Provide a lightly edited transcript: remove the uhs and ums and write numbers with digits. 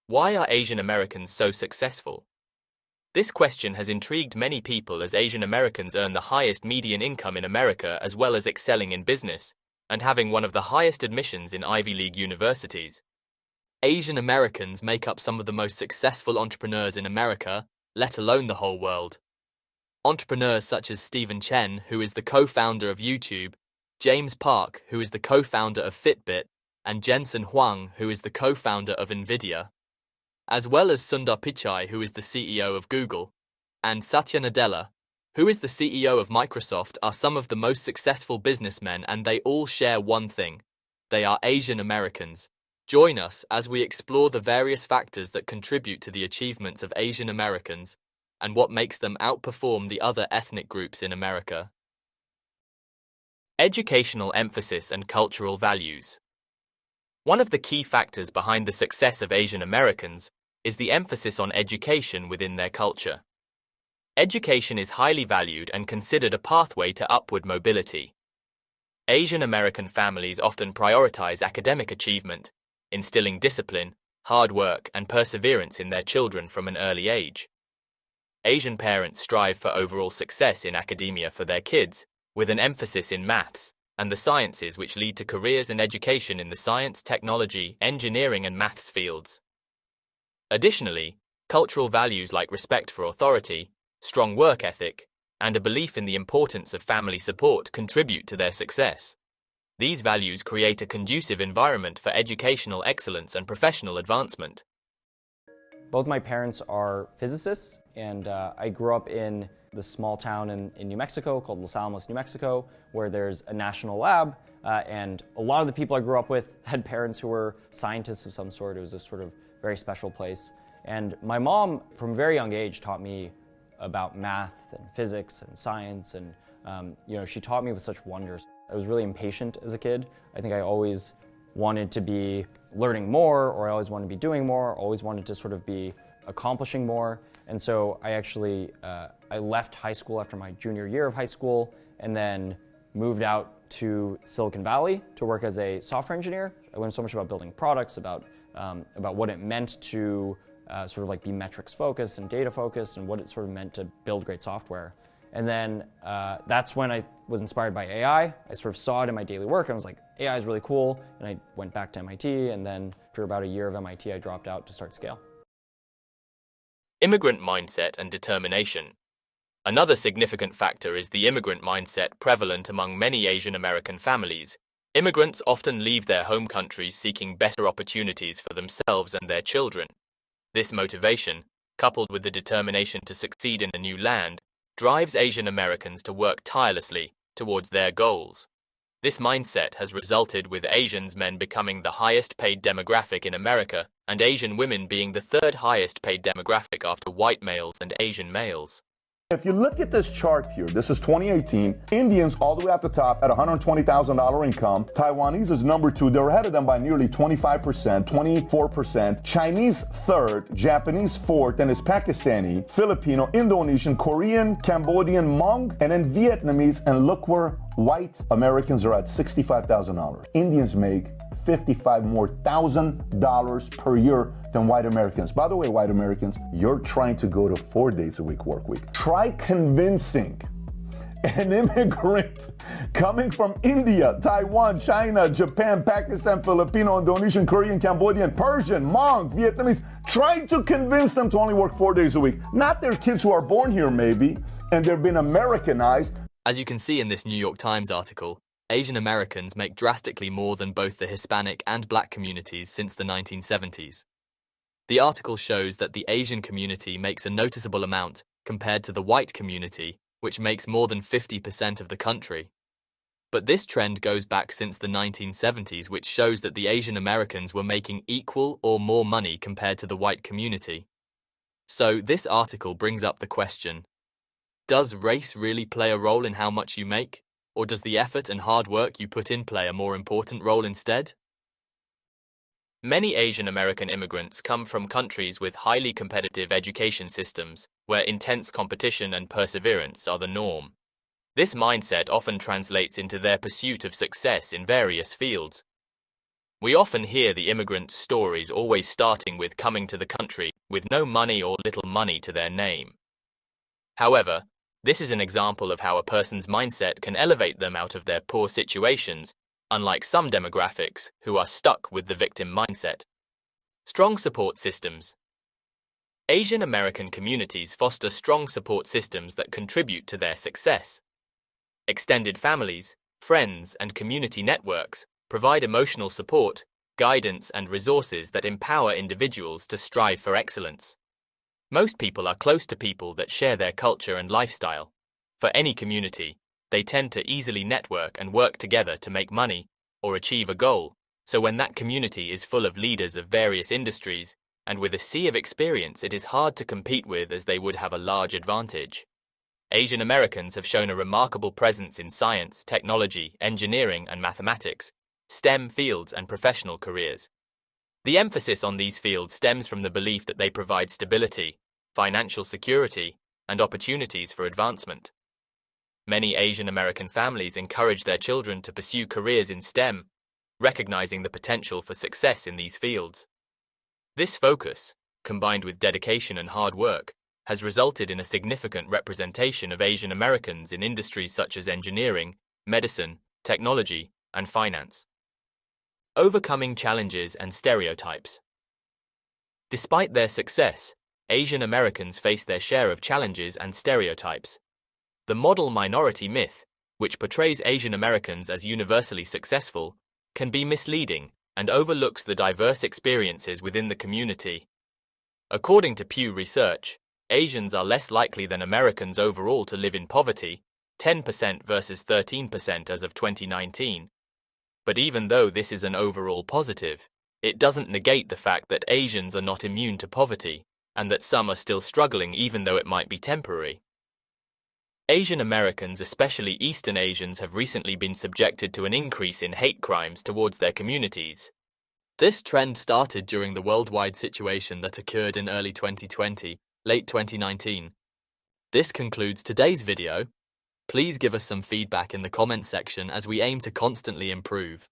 Why are Asian Americans so successful? This question has intrigued many people as Asian Americans earn the highest median income in America as well as excelling in business and having one of the highest admissions in Ivy League universities. Asian Americans make up some of the most successful entrepreneurs in America, let alone the whole world. Entrepreneurs such as Stephen Chen, who is the co-founder of YouTube, James Park, who is the co-founder of Fitbit, and Jensen Huang, who is the co-founder of Nvidia, as well as Sundar Pichai, who is the CEO of Google, and Satya Nadella, who is the CEO of Microsoft, are some of the most successful businessmen, and they all share one thing: they are Asian Americans. Join us as we explore the various factors that contribute to the achievements of Asian Americans and what makes them outperform the other ethnic groups in America. Educational emphasis and cultural values. One of the key factors behind the success of Asian Americans is the emphasis on education within their culture. Education is highly valued and considered a pathway to upward mobility. Asian American families often prioritize academic achievement, instilling discipline, hard work, and perseverance in their children from an early age. Asian parents strive for overall success in academia for their kids, with an emphasis in maths and the sciences, which lead to careers and education in the science, technology, engineering, and maths fields. Additionally, cultural values like respect for authority, strong work ethic, and a belief in the importance of family support contribute to their success. These values create a conducive environment for educational excellence and professional advancement. Both my parents are physicists, and I grew up in this small town in New Mexico called Los Alamos, New Mexico, where there's a national lab, and a lot of the people I grew up with had parents who were scientists of some sort. It was a sort of very special place. And my mom, from a very young age, taught me about math and physics and science, and she taught me with such wonders. I was really impatient as a kid. I think I always wanted to be learning more, or I always wanted to be doing more, always wanted to sort of be accomplishing more. And so I actually, I left high school after my junior year of high school and then moved out to Silicon Valley to work as a software engineer. I learned so much about building products, about what it meant to sort of like be metrics focused and data focused, and what it sort of meant to build great software. And then that's when I was inspired by AI. I sort of saw it in my daily work and I was like, AI is really cool. And I went back to MIT, and then after about a year of MIT, I dropped out to start Scale. Immigrant mindset and determination. Another significant factor is the immigrant mindset prevalent among many Asian American families. Immigrants often leave their home countries seeking better opportunities for themselves and their children. This motivation, coupled with the determination to succeed in a new land, drives Asian Americans to work tirelessly towards their goals. This mindset has resulted with Asian men becoming the highest paid demographic in America, and Asian women being the third highest paid demographic after white males and Asian males. If you look at this chart here, this is 2018, Indians all the way at the top at $120,000 income. Taiwanese is number 2. They're ahead of them by nearly 25%, 24%. Chinese third, Japanese fourth, then it's Pakistani, Filipino, Indonesian, Korean, Cambodian, Hmong, and then Vietnamese. And look where white Americans are at $65,000. Indians make $55,000 per year than white Americans. By the way, white Americans, you're trying to go to 4 days a week work week. Try convincing an immigrant coming from India, Taiwan, China, Japan, Pakistan, Filipino, Indonesian, Korean, Cambodian, Persian, Hmong, Vietnamese, trying to convince them to only work 4 days a week. Not their kids who are born here maybe, and they've been Americanized. As you can see in this New York Times article, Asian Americans make drastically more than both the Hispanic and Black communities since the 1970s. The article shows that the Asian community makes a noticeable amount compared to the white community, which makes more than 50% of the country. But this trend goes back since the 1970s, which shows that the Asian Americans were making equal or more money compared to the white community. So this article brings up the question: does race really play a role in how much you make? Or does the effort and hard work you put in play a more important role instead? Many Asian American immigrants come from countries with highly competitive education systems, where intense competition and perseverance are the norm. This mindset often translates into their pursuit of success in various fields. We often hear the immigrant stories always starting with coming to the country with no money or little money to their name. However, this is an example of how a person's mindset can elevate them out of their poor situations, unlike some demographics who are stuck with the victim mindset. Strong support systems. Asian American communities foster strong support systems that contribute to their success. Extended families, friends, and community networks provide emotional support, guidance, and resources that empower individuals to strive for excellence. Most people are close to people that share their culture and lifestyle. For any community, they tend to easily network and work together to make money or achieve a goal, so when that community is full of leaders of various industries and with a sea of experience it is hard to compete with, as they would have a large advantage. Asian Americans have shown a remarkable presence in science, technology, engineering, and mathematics, STEM fields, and professional careers. The emphasis on these fields stems from the belief that they provide stability, financial security, and opportunities for advancement. Many Asian American families encourage their children to pursue careers in STEM, recognizing the potential for success in these fields. This focus, combined with dedication and hard work, has resulted in a significant representation of Asian Americans in industries such as engineering, medicine, technology, and finance. Overcoming challenges and stereotypes. Despite their success, Asian Americans face their share of challenges and stereotypes. The model minority myth, which portrays Asian Americans as universally successful, can be misleading and overlooks the diverse experiences within the community. According to Pew Research, Asians are less likely than Americans overall to live in poverty, 10% versus 13% as of 2019. But even though this is an overall positive, it doesn't negate the fact that Asians are not immune to poverty, and that some are still struggling even though it might be temporary. Asian Americans, especially Eastern Asians, have recently been subjected to an increase in hate crimes towards their communities. This trend started during the worldwide situation that occurred in early 2020, late 2019. This concludes today's video. Please give us some feedback in the comments section as we aim to constantly improve.